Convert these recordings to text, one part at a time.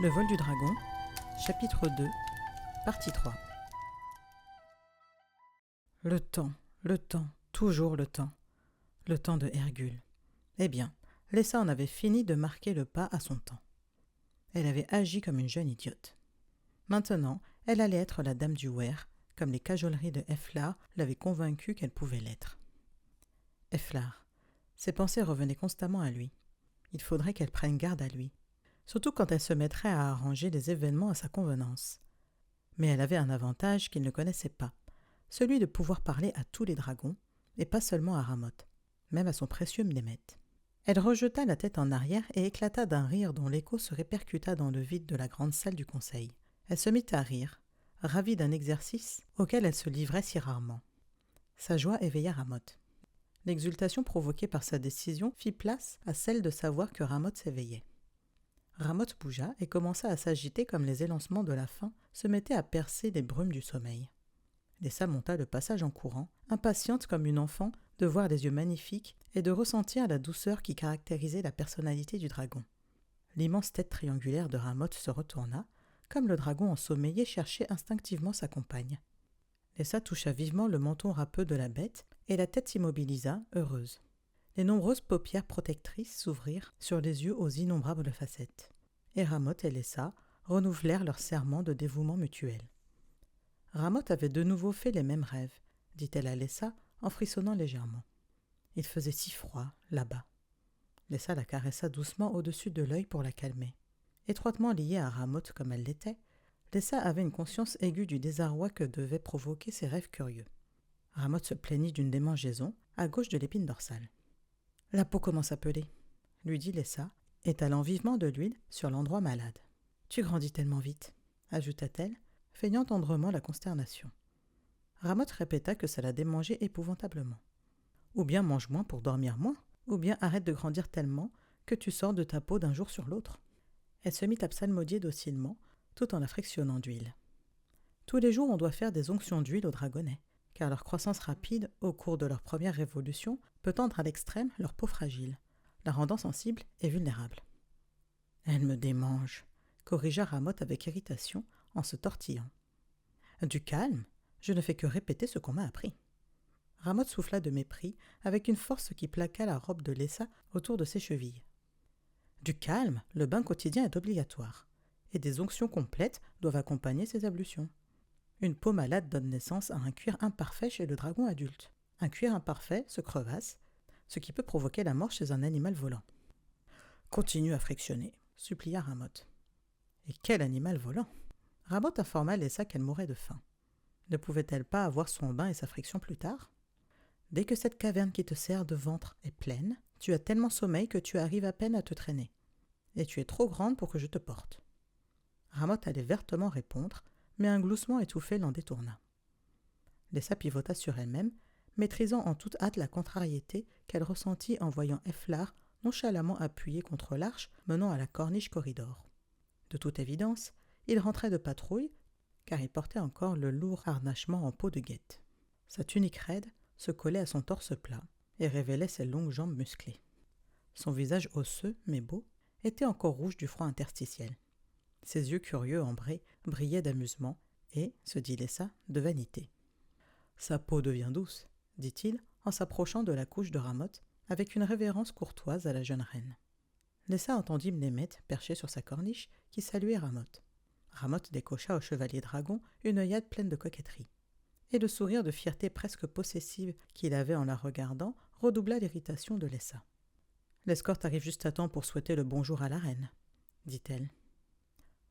Le vol du dragon, chapitre 2, partie 3. Le temps, toujours le temps de Hercule. Eh bien, Lessa en avait fini de marquer le pas à son temps. Elle avait agi comme une jeune idiote. Maintenant, elle allait être la dame du Weir, comme les cajoleries de Efflar l'avaient convaincue qu'elle pouvait l'être. Efflar. Ses pensées revenaient constamment à lui. Il faudrait qu'elle prenne garde à lui, surtout quand elle se mettrait à arranger les événements à sa convenance. Mais elle avait un avantage qu'il ne connaissait pas, celui de pouvoir parler à tous les dragons, et pas seulement à Ramoth, même à son précieux Mnemet. Elle rejeta la tête en arrière et éclata d'un rire dont l'écho se répercuta dans le vide de la grande salle du conseil. Elle se mit à rire, ravie d'un exercice auquel elle se livrait si rarement. Sa joie éveilla Ramoth. L'exultation provoquée par sa décision fit place à celle de savoir que Ramoth s'éveillait. Ramoth bougea et commença à s'agiter comme les élancements de la faim se mettaient à percer les brumes du sommeil. Lessa monta le passage en courant, impatiente comme une enfant de voir des yeux magnifiques et de ressentir la douceur qui caractérisait la personnalité du dragon. L'immense tête triangulaire de Ramoth se retourna, comme le dragon ensommeillé cherchait instinctivement sa compagne. Lessa toucha vivement le menton râpeux de la bête, et la tête s'immobilisa, heureuse. Les nombreuses paupières protectrices s'ouvrirent sur les yeux aux innombrables facettes. Et Ramoth et Lessa renouvelèrent leur serment de dévouement mutuel. Ramoth avait de nouveau fait les mêmes rêves, dit-elle à Lessa en frissonnant légèrement. Il faisait si froid, là-bas. Lessa la caressa doucement au-dessus de l'œil pour la calmer. Étroitement liée à Ramoth comme elle l'était, Lessa avait une conscience aiguë du désarroi que devaient provoquer ses rêves curieux. Ramoth se plaignit d'une démangeaison à gauche de l'épine dorsale. « La peau commence à peler », lui dit Lessa, étalant vivement de l'huile sur l'endroit malade. « Tu grandis tellement vite », ajouta-t-elle, feignant tendrement la consternation. Ramoth répéta que ça la démangeait épouvantablement. « Ou bien mange moins pour dormir moins, ou bien arrête de grandir tellement que tu sors de ta peau d'un jour sur l'autre. » Elle se mit à psalmodier docilement, tout en la frictionnant d'huile. Tous les jours, on doit faire des onctions d'huile aux dragonnets, car leur croissance rapide, au cours de leur première révolution, peut tendre à l'extrême leur peau fragile, la rendant sensible et vulnérable. « Elle me démange », corrigea Ramoth avec irritation en se tortillant. « Du calme, je ne fais que répéter ce qu'on m'a appris. » Ramoth souffla de mépris avec une force qui plaqua la robe de Lessa autour de ses chevilles. « Du calme, le bain quotidien est obligatoire, et des onctions complètes doivent accompagner ces ablutions. Une peau malade donne naissance à un cuir imparfait chez le dragon adulte. Un cuir imparfait se crevasse, ce qui peut provoquer la mort chez un animal volant. « Continue à frictionner, » supplia Ramoth. « Et quel animal volant ?» Ramoth informa Lessa qu'elle mourait de faim. Ne pouvait-elle pas avoir son bain et sa friction plus tard ? « Dès que cette caverne qui te sert de ventre est pleine, tu as tellement sommeil que tu arrives à peine à te traîner. Et tu es trop grande pour que je te porte. » Ramoth allait vertement répondre, mais un gloussement étouffé l'en détourna. Lessa pivota sur elle-même, maîtrisant en toute hâte la contrariété qu'elle ressentit en voyant Efflar nonchalamment appuyé contre l'arche menant à la corniche corridor. De toute évidence, il rentrait de patrouille, car il portait encore le lourd harnachement en peau de guêpe. Sa tunique raide se collait à son torse plat et révélait ses longues jambes musclées. Son visage osseux, mais beau, était encore rouge du froid interstitiel. Ses yeux curieux ambrés brillaient d'amusement et, se dit Lessa, de vanité. « Sa peau devient douce, » dit-il en s'approchant de la couche de Ramoth avec une révérence courtoise à la jeune reine. Lessa entendit Mnemet perché sur sa corniche qui saluait Ramoth. Ramoth décocha au chevalier dragon une œillade pleine de coquetterie. Et le sourire de fierté presque possessive qu'il avait en la regardant redoubla l'irritation de Lessa. « L'escorte arrive juste à temps pour souhaiter le bonjour à la reine, » dit-elle.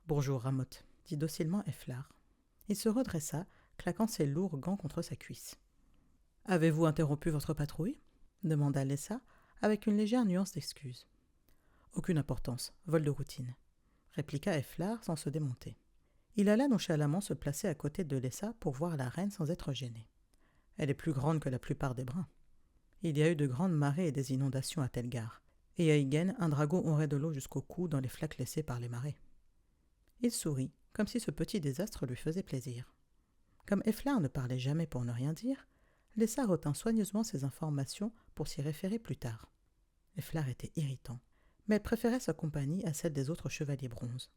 « Bonjour, Ramoth, » dit docilement Efflar. Il se redressa, claquant ses lourds gants contre sa cuisse. « Avez-vous interrompu votre patrouille ?» demanda Lessa, avec une légère nuance d'excuse. « Aucune importance, vol de routine, » répliqua Efflar sans se démonter. Il alla nonchalamment se placer à côté de Lessa pour voir la reine sans être gêné. Elle est plus grande que la plupart des bruns. Il y a eu de grandes marées et des inondations à Telgar, et à Igen, un dragon aurait de l'eau jusqu'au cou dans les flaques laissées par les marées. Il sourit, comme si ce petit désastre lui faisait plaisir. Comme Efflar ne parlait jamais pour ne rien dire, Lessa retint soigneusement ces informations pour s'y référer plus tard. Efflar était irritant, mais elle préférait sa compagnie à celle des autres chevaliers bronzes.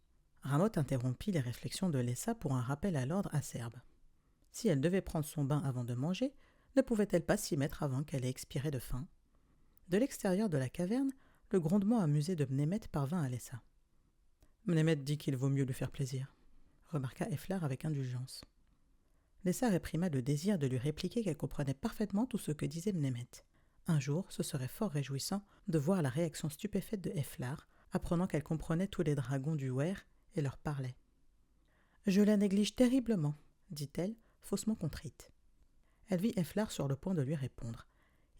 Ramoth interrompit les réflexions de Lessa pour un rappel à l'ordre acerbe. Si elle devait prendre son bain avant de manger, ne pouvait-elle pas s'y mettre avant qu'elle ait expiré de faim? De l'extérieur de la caverne, le grondement amusé de Mnemet parvint à Lessa. « Mnemet dit qu'il vaut mieux lui faire plaisir », remarqua Efflar avec indulgence. Lessa réprima le désir de lui répliquer qu'elle comprenait parfaitement tout ce que disait Mnemet. Un jour, ce serait fort réjouissant de voir la réaction stupéfaite de Efflar, apprenant qu'elle comprenait tous les dragons du Weir et leur parlait. « Je la néglige terriblement, » dit-elle, faussement contrite. Elle vit Efflar sur le point de lui répondre.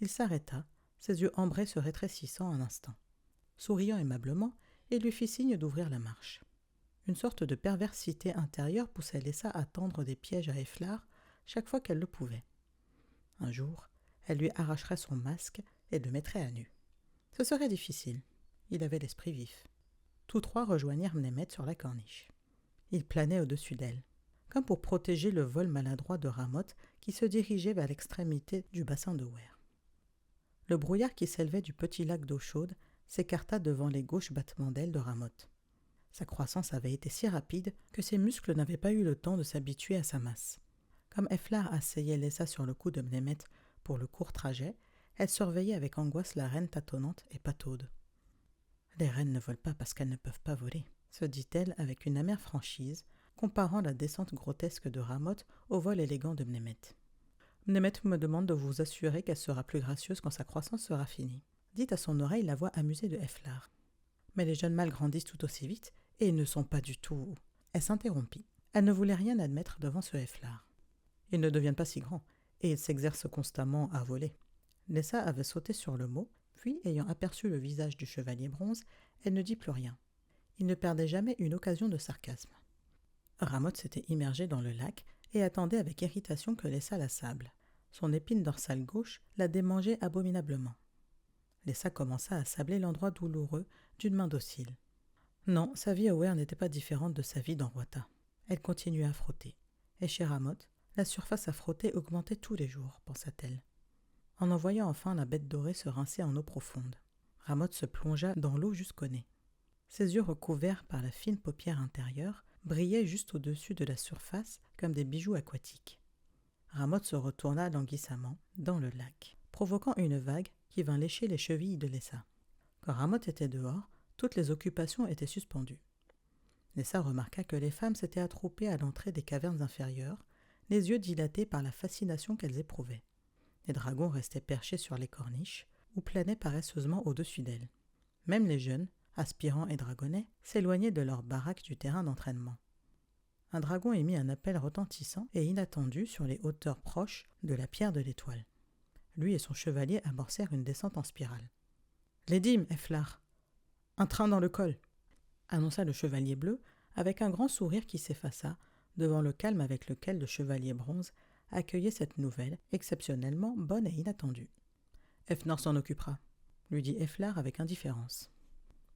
Il s'arrêta, ses yeux ambrés se rétrécissant un instant. Souriant aimablement, il lui fit signe d'ouvrir la marche. Une sorte de perversité intérieure poussait Lessa à tendre des pièges à Efflar chaque fois qu'elle le pouvait. Un jour, elle lui arracherait son masque et le mettrait à nu. Ce serait difficile. Il avait l'esprit vif. Tous trois rejoignirent Mnemet sur la corniche. Il planait au-dessus d'elle, comme pour protéger le vol maladroit de Ramoth qui se dirigeait vers l'extrémité du bassin de Weir. Le brouillard qui s'élevait du petit lac d'eau chaude s'écarta devant les gauches battements d'ailes de Ramoth. Sa croissance avait été si rapide que ses muscles n'avaient pas eu le temps de s'habituer à sa masse. Comme Efflar asseyait Lessa sur le cou de Mnemet pour le court trajet, elle surveillait avec angoisse la reine tâtonnante et pataude. « Les reines ne volent pas parce qu'elles ne peuvent pas voler », se dit-elle avec une amère franchise, comparant la descente grotesque de Ramoth au vol élégant de Mnemet. « Mnemet me demande de vous assurer qu'elle sera plus gracieuse quand sa croissance sera finie », dit à son oreille la voix amusée de Efflar. « Mais les jeunes mâles grandissent tout aussi vite, et ils ne sont pas du tout... » Elle s'interrompit. Elle ne voulait rien admettre devant ce Efflar. « Ils ne deviennent pas si grands, et ils s'exercent constamment à voler. » Lessa avait sauté sur le mot, puis, ayant aperçu le visage du chevalier bronze, elle ne dit plus rien. Il ne perdait jamais une occasion de sarcasme. Ramoth s'était immergé dans le lac et attendait avec irritation que Lessa la sable. Son épine dorsale gauche la démangeait abominablement. Lessa commença à sabler l'endroit douloureux d'une main docile. Non, sa vie au Weir n'était pas différente de sa vie dans Roita. Elle continuait à frotter. Et chez Ramoth, la surface à frotter augmentait tous les jours, pensa-t-elle. En voyant enfin la bête dorée se rincer en eau profonde, Ramoth se plongea dans l'eau jusqu'au nez. Ses yeux recouverts par la fine paupière intérieure brillaient juste au-dessus de la surface comme des bijoux aquatiques. Ramoth se retourna languissamment dans le lac, provoquant une vague qui vint lécher les chevilles de Lessa. Quand Ramoth était dehors, toutes les occupations étaient suspendues. Lessa remarqua que les femmes s'étaient attroupées à l'entrée des cavernes inférieures, les yeux dilatés par la fascination qu'elles éprouvaient. Les dragons restaient perchés sur les corniches ou planaient paresseusement au-dessus d'elles. Même les jeunes, aspirants et dragonnets, s'éloignaient de leur baraque du terrain d'entraînement. Un dragon émit un appel retentissant et inattendu sur les hauteurs proches de la pierre de l'étoile. Lui et son chevalier amorcèrent une descente en spirale. « Les dîmes, Efflar !»« Un train dans le col !» annonça le chevalier bleu avec un grand sourire qui s'effaça devant le calme avec lequel le chevalier bronze accueillait cette nouvelle, exceptionnellement bonne et inattendue. « Efnor s'en occupera », lui dit Efflar avec indifférence.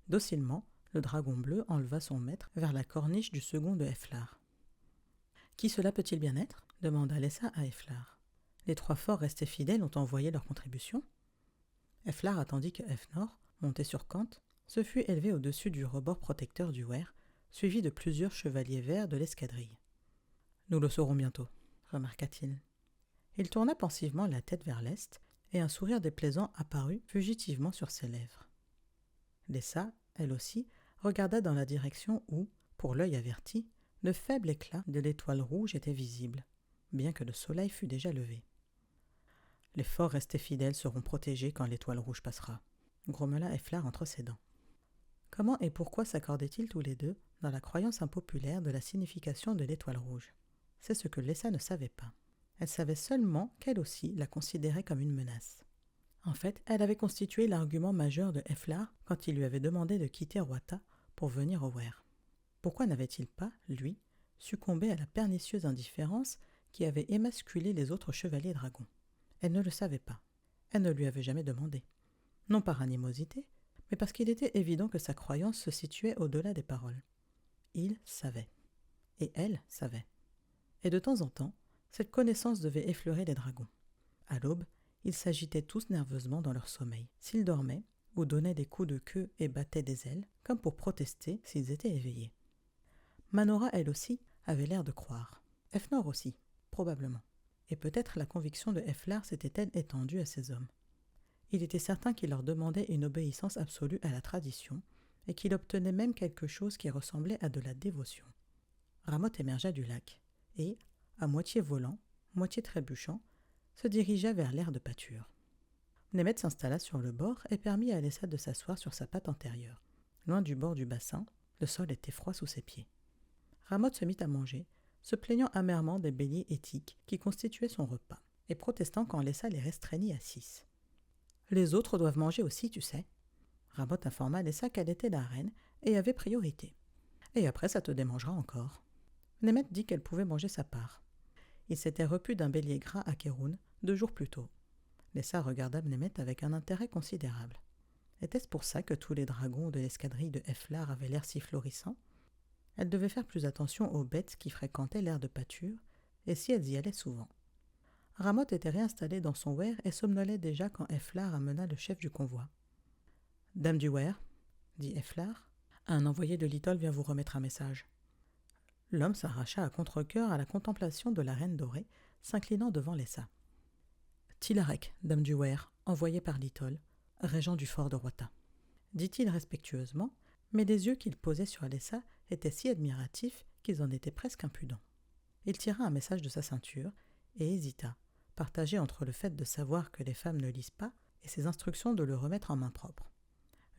Docilement, le dragon bleu enleva son maître vers la corniche du second de Efflar. « Qui cela peut-il bien être ?» demanda Lessa à Efflar. Les trois forts restés fidèles ont envoyé leur contribution. Efflar attendit que Efnor, monté sur Kant, se fût élevé au-dessus du rebord protecteur du Weir, suivi de plusieurs chevaliers verts de l'escadrille. « Nous le saurons bientôt », remarqua-t-il. Il tourna pensivement la tête vers l'est, et un sourire déplaisant apparut fugitivement sur ses lèvres. Lessa, elle aussi, regarda dans la direction où, pour l'œil averti, le faible éclat de l'étoile rouge était visible, bien que le soleil fût déjà levé. « Les forts restés fidèles seront protégés quand l'étoile rouge passera », grommela Efflar entre ses dents. Comment et pourquoi s'accordaient-ils tous les deux dans la croyance impopulaire de la signification de l'étoile rouge? C'est ce que Lessa ne savait pas. Elle savait seulement qu'elle aussi la considérait comme une menace. En fait, elle avait constitué l'argument majeur de Efflar quand il lui avait demandé de quitter Roita pour venir au Weir. Pourquoi n'avait-il pas, lui, succombé à la pernicieuse indifférence qui avait émasculé les autres chevaliers dragons? Elle ne le savait pas. Elle ne lui avait jamais demandé. Non par animosité, mais parce qu'il était évident que sa croyance se situait au-delà des paroles. Il savait. Et elle savait. Et de temps en temps, cette connaissance devait effleurer les dragons. À l'aube, ils s'agitaient tous nerveusement dans leur sommeil, s'ils dormaient, ou donnaient des coups de queue et battaient des ailes, comme pour protester s'ils étaient éveillés. Manora, elle aussi, avait l'air de croire. Efnor aussi, probablement. Et peut-être la conviction de Eflar s'était-elle étendue à ces hommes. Il était certain qu'il leur demandait une obéissance absolue à la tradition, et qu'il obtenait même quelque chose qui ressemblait à de la dévotion. Ramoth émergea du lac, et, à moitié volant, moitié trébuchant, se dirigea vers l'aire de pâture. Mnemet s'installa sur le bord et permit à Alessa de s'asseoir sur sa patte antérieure. Loin du bord du bassin, le sol était froid sous ses pieds. Ramoth se mit à manger, se plaignant amèrement des béliers éthiques qui constituaient son repas, et protestant quand Alessa les restreignit à 6. « Les autres doivent manger aussi, tu sais. » Ramoth informa Alessa qu'elle était la reine et avait priorité. « Et après, ça te démangera encore. » Mnemet dit qu'elle pouvait manger sa part. Il s'était repu d'un bélier gras à Kéroun 2 jours plus tôt. Alessa regarda Mnemet avec un intérêt considérable. Était-ce pour ça que tous les dragons de l'escadrille de Eflar avaient l'air si florissants? Elle devait faire plus attention aux bêtes qui fréquentaient l'aire de pâture, et si elles y allaient souvent. Ramoth était réinstallé dans son weir et somnolait déjà quand Eflar amena le chef du convoi. « Dame du weir, dit Eflar, un envoyé de Litol vient vous remettre un message. » L'homme s'arracha à contre-cœur à la contemplation de la reine dorée, s'inclinant devant Lessa. « Tilarek, dame du weir, envoyé par Litol, régent du fort de Roita, » dit-il respectueusement, mais les yeux qu'il posait sur Alessa étaient si admiratifs qu'ils en étaient presque impudents. Il tira un message de sa ceinture et hésita, partagé entre le fait de savoir que les femmes ne lisent pas et ses instructions de le remettre en main propre.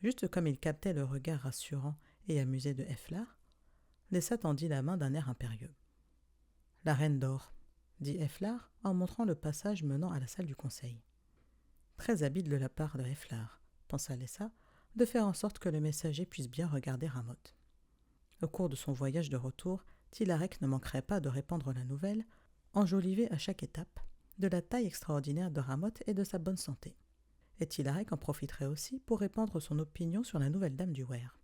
Juste comme il captait le regard rassurant et amusé de Eflar, Alessa tendit la main d'un air impérieux. « La reine dort, » dit Eflar en montrant le passage menant à la salle du conseil. Très habile de la part de Eflar, pensa Alessa, de faire en sorte que le messager puisse bien regarder Ramoth. Au cours de son voyage de retour, Tilarek ne manquerait pas de répandre la nouvelle, enjolivée à chaque étape, de la taille extraordinaire de Ramoth et de sa bonne santé. Et Tilarek en profiterait aussi pour répandre son opinion sur la nouvelle dame du weir.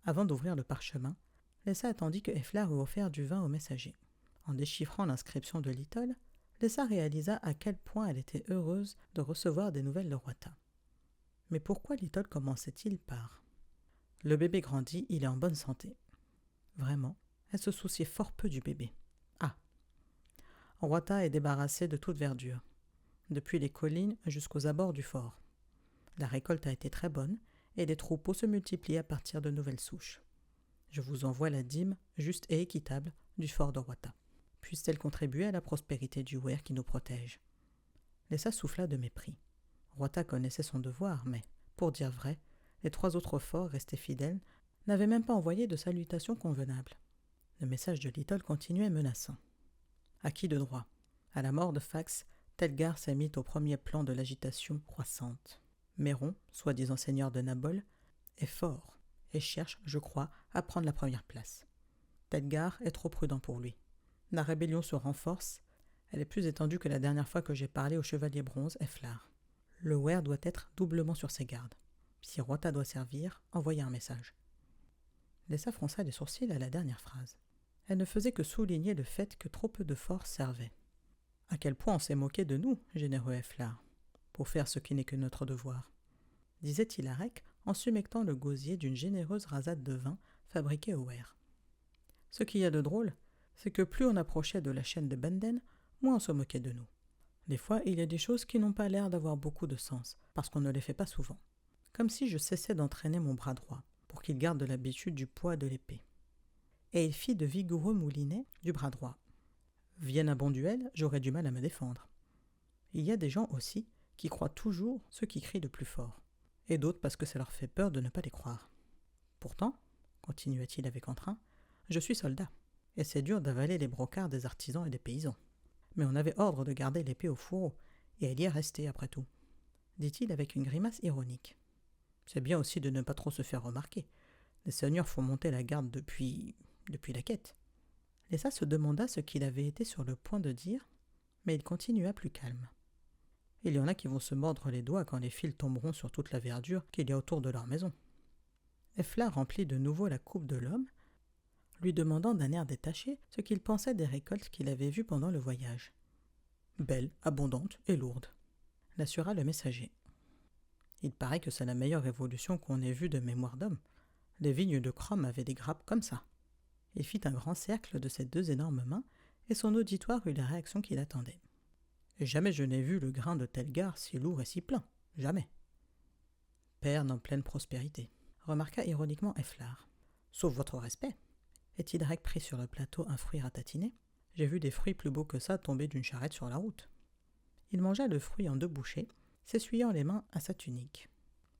Avant d'ouvrir le parchemin, Alessa attendit que Eflar eût offert du vin au messager. En déchiffrant l'inscription de Litol, Alessa réalisa à quel point elle était heureuse de recevoir des nouvelles de Roita. Mais pourquoi Litol commençait-il par « Le bébé grandit, il est en bonne santé ». Vraiment, elle se souciait fort peu du bébé. Ah, Roita est débarrassé de toute verdure, depuis les collines jusqu'aux abords du fort. La récolte a été très bonne et les troupeaux se multiplient à partir de nouvelles souches. Je vous envoie la dîme juste et équitable du fort de Roita. Puisse-t-elle contribuer à la prospérité du weir qui nous protège. Alessa souffla de mépris. Roita connaissait son devoir, mais, pour dire vrai, les 3 autres forts restés fidèles n'avaient même pas envoyé de salutations convenables. Le message de Litol continuait menaçant. À qui de droit? À la mort de Fax, Telgar s'est mis au premier plan de l'agitation croissante. Méron, soi-disant seigneur de Nabol, est fort et cherche, je crois, à prendre la première place. Telgar est trop prudent pour lui. La rébellion se renforce. Elle est plus étendue que la dernière fois que j'ai parlé au chevalier bronze, Eflar. Le weir doit être doublement sur ses gardes. Si Roita doit servir, envoyez un message. Alessa fronça les sourcils à la dernière phrase. Elle ne faisait que souligner le fait que trop peu de force servaient. À quel point on s'est moqué de nous, généreux Eflar, pour faire ce qui n'est que notre devoir, disait Tilarek en sumectant le gosier d'une généreuse rasade de vin fabriquée au weir. Ce qu'il y a de drôle, c'est que plus on approchait de la chaîne de Benden, moins on se moquait de nous. Des fois, il y a des choses qui n'ont pas l'air d'avoir beaucoup de sens, parce qu'on ne les fait pas souvent. Comme si je cessais d'entraîner mon bras droit, pour qu'il garde l'habitude du poids de l'épée. Et il fit de vigoureux moulinets du bras droit. Vienne un bon duel, j'aurais du mal à me défendre. Il y a des gens aussi qui croient toujours ceux qui crient le plus fort, et d'autres parce que ça leur fait peur de ne pas les croire. Pourtant, continua-t-il avec entrain, je suis soldat, et c'est dur d'avaler les brocards des artisans et des paysans. Mais on avait ordre de garder l'épée au fourreau, et elle y est restée après tout, dit-il avec une grimace ironique. C'est bien aussi de ne pas trop se faire remarquer. Les seigneurs font monter la garde depuis la quête. Alessa se demanda ce qu'il avait été sur le point de dire, mais il continua plus calme. Il y en a qui vont se mordre les doigts quand les fils tomberont sur toute la verdure qu'il y a autour de leur maison. Eflar remplit de nouveau la coupe de l'homme, lui demandant d'un air détaché ce qu'il pensait des récoltes qu'il avait vues pendant le voyage. Belles, abondantes et lourdes, l'assura le messager. Il paraît que c'est la meilleure évolution qu'on ait vue de mémoire d'homme. Les vignes de Crom avaient des grappes comme ça. Il fit un grand cercle de ses 2 énormes mains, et son auditoire eut la réaction qu'il attendait. « Et jamais je n'ai vu le grain de tel gare si lourd et si plein. Jamais. » « Perne en pleine prospérité, » remarqua ironiquement Efflar. « Sauf votre respect. » Et Tildrac prit sur le plateau un fruit ratatiné. « J'ai vu des fruits plus beaux que ça tomber d'une charrette sur la route. » Il mangea le fruit en 2 bouchées, s'essuyant les mains à sa tunique.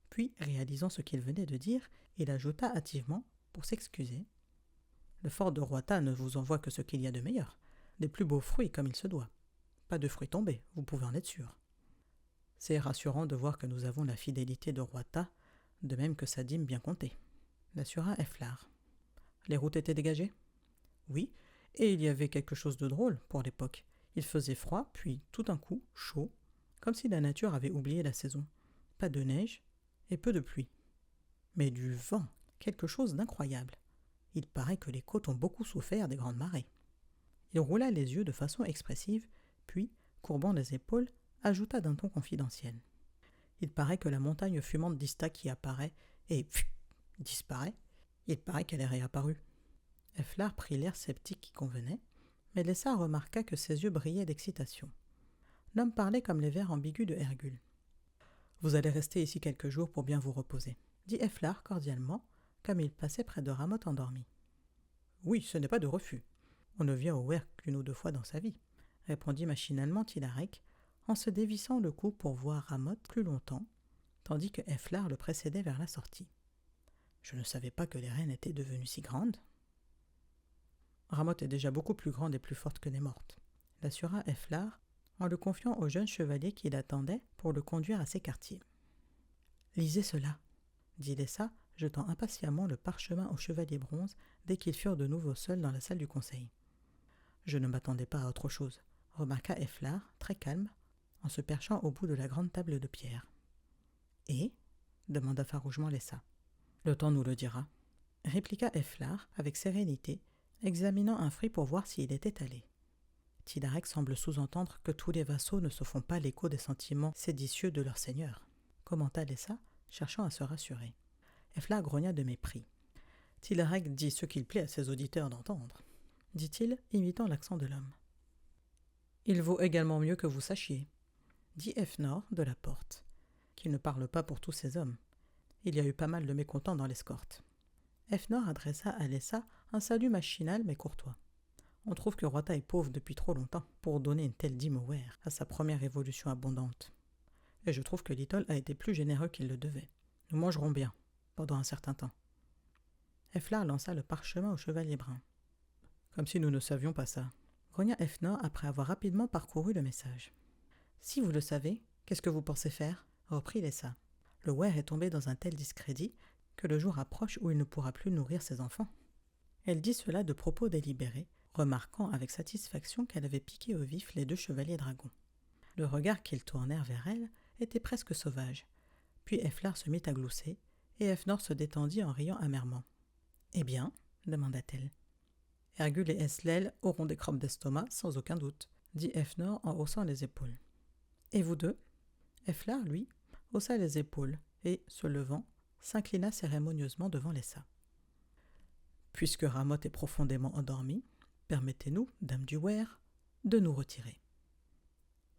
Puis, réalisant ce qu'il venait de dire, il ajouta hâtivement, pour s'excuser, « Le fort de Roita ne vous envoie que ce qu'il y a de meilleur, des plus beaux fruits comme il se doit. Pas de fruits tombés, vous pouvez en être sûr. C'est rassurant de voir que nous avons la fidélité de Roita, de même que sa dîme bien comptée, » l'assura Efflar. « Les routes étaient dégagées ? » ?»« Oui, et il y avait quelque chose de drôle pour l'époque. Il faisait froid, puis tout d'un coup, chaud, comme si la nature avait oublié la saison. Pas de neige et peu de pluie. Mais du vent, quelque chose d'incroyable. Il paraît que les côtes ont beaucoup souffert des grandes marées. » Il roula les yeux de façon expressive, puis, courbant les épaules, ajouta d'un ton confidentiel. « Il paraît que la montagne fumante d'Ista qui apparaît et disparaît, il paraît qu'elle est réapparue. » Efflar prit l'air sceptique qui convenait, mais Lessa remarqua que ses yeux brillaient d'excitation. L'homme parlait comme les vers ambigus de Hergule. « Vous allez rester ici quelques jours pour bien vous reposer, » dit Efflar cordialement, comme il passait près de Ramoth endormi. « Oui, ce n'est pas de refus. On ne vient au Weir qu'1 ou 2 fois dans sa vie, » répondit machinalement Tildrac, en se dévissant le cou pour voir Ramoth plus longtemps, tandis que Efflar le précédait vers la sortie. « Je ne savais pas que les reines étaient devenues si grandes. » « Ramoth est déjà beaucoup plus grande et plus forte que les mortes, » l'assura Efflar, en le confiant au jeune chevalier qui l'attendait pour le conduire à ses quartiers. « Lisez cela, » dit Lessa, jetant impatiemment le parchemin au chevalier bronze dès qu'ils furent de nouveau seuls dans la salle du conseil. « Je ne m'attendais pas à autre chose, » remarqua Efflar, très calme, en se perchant au bout de la grande table de pierre. « Et » demanda farouchement Lessa. « Le temps nous le dira, » répliqua Efflar avec sérénité, examinant un fruit pour voir s'il était allé. Tildrac semble sous-entendre que tous les vassaux ne se font pas l'écho des sentiments séditieux de leur seigneur, commenta Lessa, cherchant à se rassurer. Efflar grogna de mépris. Tildrac dit ce qu'il plaît à ses auditeurs d'entendre, dit-il, imitant l'accent de l'homme. Il vaut également mieux que vous sachiez, dit Effnor de la porte, qu'il ne parle pas pour tous ces hommes. Il y a eu pas mal de mécontents dans l'escorte. Effnor adressa à Lessa un salut machinal mais courtois. On trouve que Roita est pauvre depuis trop longtemps pour donner une telle dîme au Weir à sa première révolution abondante. Et je trouve que Little a été plus généreux qu'il le devait. Nous mangerons bien, pendant un certain temps. Efflar lança le parchemin au chevalier brun. Comme si nous ne savions pas ça, grogna Effnor après avoir rapidement parcouru le message. Si vous le savez, qu'est-ce que vous pensez faire ? Reprit Lessa. Le Weir est tombé dans un tel discrédit que le jour approche où il ne pourra plus nourrir ses enfants. Elle dit cela de propos délibérés, remarquant avec satisfaction qu'elle avait piqué au vif les 2 chevaliers dragons. Le regard qu'ils tournèrent vers elle était presque sauvage. Puis Efflar se mit à glousser, et Effnor se détendit en riant amèrement. « Eh bien ?» demanda-t-elle. « Hergule et Eslel auront des crampes d'estomac, sans aucun doute, » dit Effnor en haussant les épaules. « Et vous 2 ?» Efflar, lui, haussa les épaules et, se levant, s'inclina cérémonieusement devant Lessa. « Puisque Ramoth est profondément endormi, permettez-nous, dame du Weir, de nous retirer. »«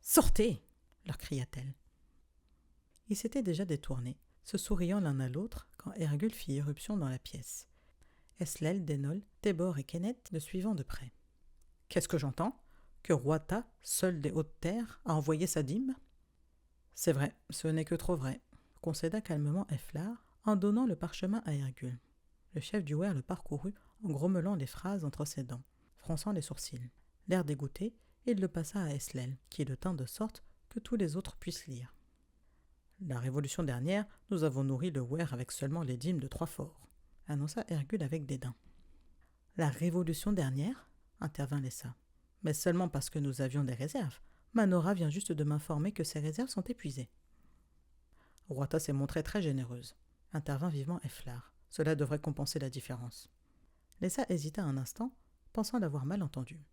Sortez !» leur cria-t-elle. Ils s'étaient déjà détournés, se souriant l'un à l'autre, quand Hergule fit irruption dans la pièce. Eslel, Denol, Tébor et Kenneth le suivant de près. « Qu'est-ce que j'entends ? Que Roita, seul des hautes terres, a envoyé sa dîme ?»« C'est vrai, ce n'est que trop vrai, » concéda calmement Efflar, en donnant le parchemin à Hergule. Le chef du Weir le parcourut en grommelant les phrases entre ses dents, fronçant les sourcils. L'air dégoûté, il le passa à Eslel, qui le tint de sorte que tous les autres puissent lire. La révolution dernière, nous avons nourri le Weir avec seulement les dîmes de 3 forts, annonça Hergule avec dédain. La révolution dernière ? Intervint Lessa. Mais seulement parce que nous avions des réserves. Manora vient juste de m'informer que ces réserves sont épuisées. Roita s'est montrée très généreuse, intervint vivement Efflar. Cela devrait compenser la différence. Lessa hésita un instant, pensant l'avoir mal entendu.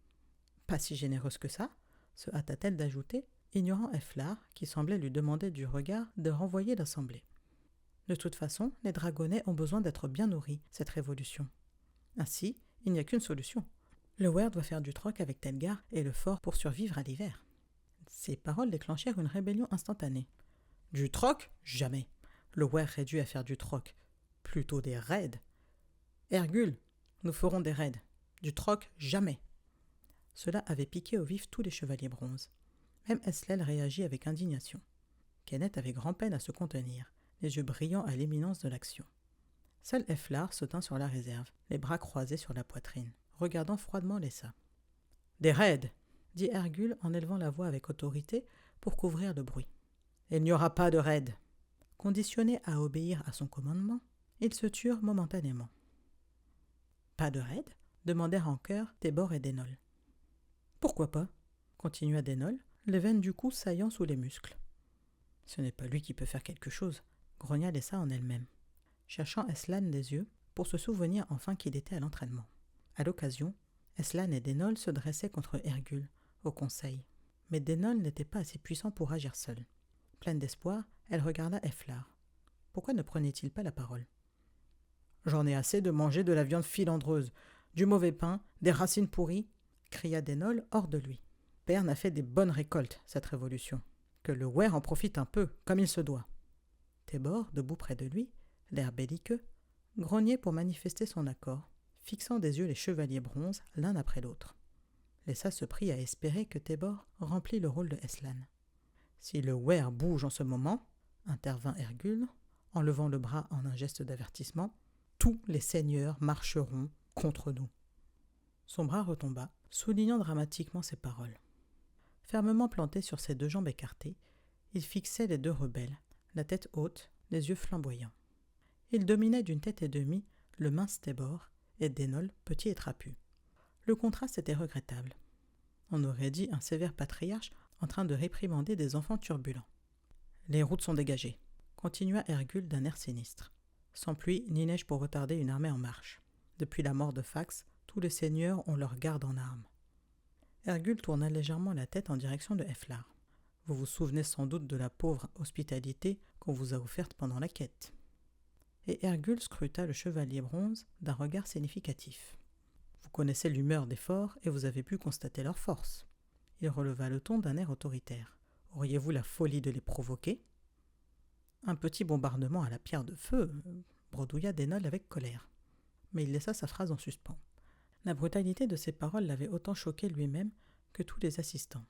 Pas si généreuse que ça, se hâta-t-elle d'ajouter, ignorant Efflar, qui semblait lui demander du regard de renvoyer l'assemblée. De toute façon, les dragonnets ont besoin d'être bien nourris, cette révolution. Ainsi, Il n'y a qu'une solution. Le Weir doit faire du troc avec Telgar et le fort pour survivre à l'hiver. » Ces paroles déclenchèrent une rébellion instantanée. « Du troc ? Jamais. Le Weir réduit à faire du troc. Plutôt des raids. Hergule, nous ferons des raids. Du troc, jamais. » Cela avait piqué au vif tous les chevaliers bronzes. Même Eslel réagit avec indignation. Kenneth avait grand-peine à se contenir, les yeux brillants à l'éminence de l'action. Seul Efflar se tint sur la réserve, les bras croisés sur la poitrine, regardant froidement Lessa. « Des raids !» dit Hergule en élevant la voix avec autorité pour couvrir le bruit. « Il n'y aura pas de raids !» Conditionnés à obéir à son commandement, ils se turent momentanément. « Pas de raids ?» demandèrent en chœur Tébor et Dénol. « Pourquoi pas ?» continua Dénol, les veines du cou saillant sous les muscles. « Ce n'est pas lui qui peut faire quelque chose », grogna Lessa en elle-même, cherchant Eslan des yeux pour se souvenir enfin qu'il était à l'entraînement. À l'occasion, Eslan et Dénol se dressaient contre Hergule, au conseil. Mais Dénol n'était pas assez puissant pour agir seul. Pleine d'espoir, elle regarda Efflar. Pourquoi ne prenait-il pas la parole ? « J'en ai assez de manger de la viande filandreuse, du mauvais pain, des racines pourries !» cria Dénol hors de lui. « Perne a fait des bonnes récoltes, cette révolution. Que le Weir en profite un peu, comme il se doit. » Tébor, debout près de lui, l'air belliqueux, grognait pour manifester son accord, fixant des yeux les chevaliers bronzes l'un après l'autre. Lessa se prit à espérer que Tébor remplît le rôle de Eslan. « Si le Weir bouge en ce moment, » intervint Hergule, en levant le bras en un geste d'avertissement, « tous les seigneurs marcheront contre nous. » Son bras retomba, soulignant dramatiquement ces paroles. Fermement planté sur ses deux jambes écartées, il fixait les deux rebelles, la tête haute, les yeux flamboyants. Il dominait d'une tête et demie le mince Tébor et Dénol, petit et trapu. Le contraste était regrettable. On aurait dit un sévère patriarche en train de réprimander des enfants turbulents. « Les routes sont dégagées », continua Hergule d'un air sinistre. « Sans pluie ni neige pour retarder une armée en marche. Depuis la mort de Fax, tous les seigneurs ont leur garde en armes. » Hergule tourna légèrement la tête en direction de Efflar. « Vous vous souvenez sans doute de la pauvre hospitalité qu'on vous a offerte pendant la quête. » Et Hergule scruta le chevalier bronze d'un regard significatif. « Vous connaissez l'humeur des forts et vous avez pu constater leur force. » Il releva le ton d'un air autoritaire. « Auriez-vous la folie de les provoquer ?»« Un petit bombardement à la pierre de feu, bredouilla Dénol avec colère. » Mais il laissa sa phrase en suspens. La brutalité de ces paroles l'avait autant choqué lui-même que tous les assistants.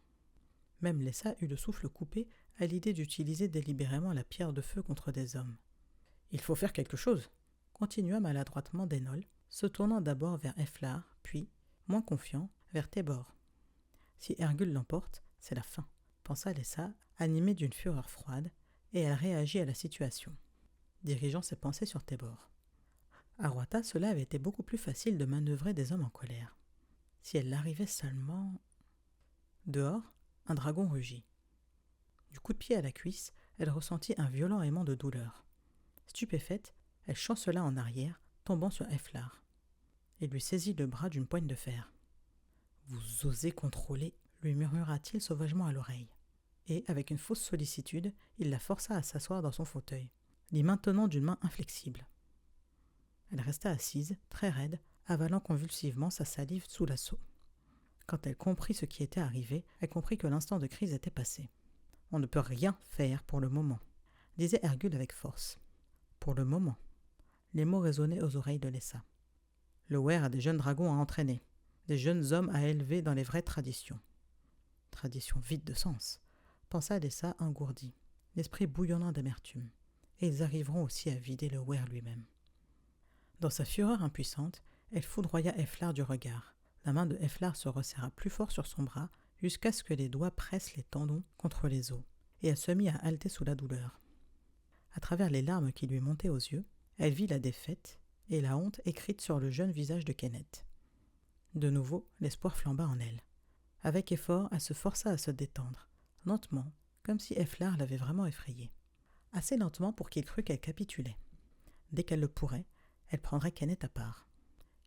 Même Lessa eut le souffle coupé à l'idée d'utiliser délibérément la pierre de feu contre des hommes. « Il faut faire quelque chose !» continua maladroitement Dénol, se tournant d'abord vers Efflar, puis, moins confiant, vers Tébor. « Si Hergule l'emporte, c'est la fin !» pensa Lessa, animée d'une fureur froide, et elle réagit à la situation, dirigeant ses pensées sur Tébor. À Roita, cela avait été beaucoup plus facile de manœuvrer des hommes en colère. Si elle l'arrivait seulement... Dehors, un dragon rugit. Du coup de pied à la cuisse, elle ressentit un violent aimant de douleur. Stupéfaite, elle chancela en arrière, tombant sur Efflar. Il lui saisit le bras d'une poigne de fer. « Vous osez contrôler » lui murmura-t-il sauvagement à l'oreille. Et, avec une fausse sollicitude, il la força à s'asseoir dans son fauteuil, l'y maintenant d'une main inflexible. Elle resta assise, très raide, avalant convulsivement sa salive sous l'assaut. Quand elle comprit ce qui était arrivé, elle comprit que l'instant de crise était passé. « On ne peut rien faire pour le moment », disait Hergule avec force. « Pour le moment ». Les mots résonnaient aux oreilles de Lessa. Le Weir a des jeunes dragons à entraîner, des jeunes hommes à élever dans les vraies traditions. Traditions vides de sens, pensa Lessa engourdie, l'esprit bouillonnant d'amertume. Et ils arriveront aussi à vider le Weir lui-même. Dans sa fureur impuissante, elle foudroya Efflar du regard. La main de Efflar se resserra plus fort sur son bras jusqu'à ce que les doigts pressent les tendons contre les os, et elle se mit à halter sous la douleur. À travers les larmes qui lui montaient aux yeux, elle vit la défaite et la honte écrite sur le jeune visage de Kenneth. De nouveau, l'espoir flamba en elle. Avec effort, elle se força à se détendre, lentement, comme si Efflar l'avait vraiment effrayée. Assez lentement pour qu'il crût qu'elle capitulait. Dès qu'elle le pourrait, elle prendrait Kenneth à part.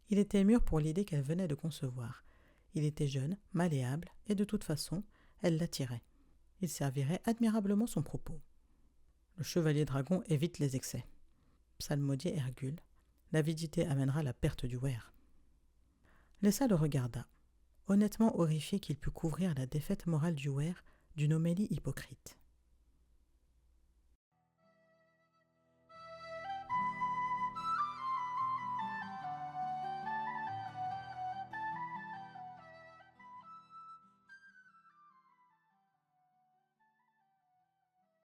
Il était mûr pour l'idée qu'elle venait de concevoir. Il était jeune, malléable, et de toute façon, elle l'attirait. Il servirait admirablement son propos. Le chevalier dragon évite les excès. Psalmodiait Hergule. L'avidité amènera la perte du Weir. Lessa le regarda, honnêtement horrifié qu'il pût couvrir la défaite morale du Weir d'une homélie hypocrite.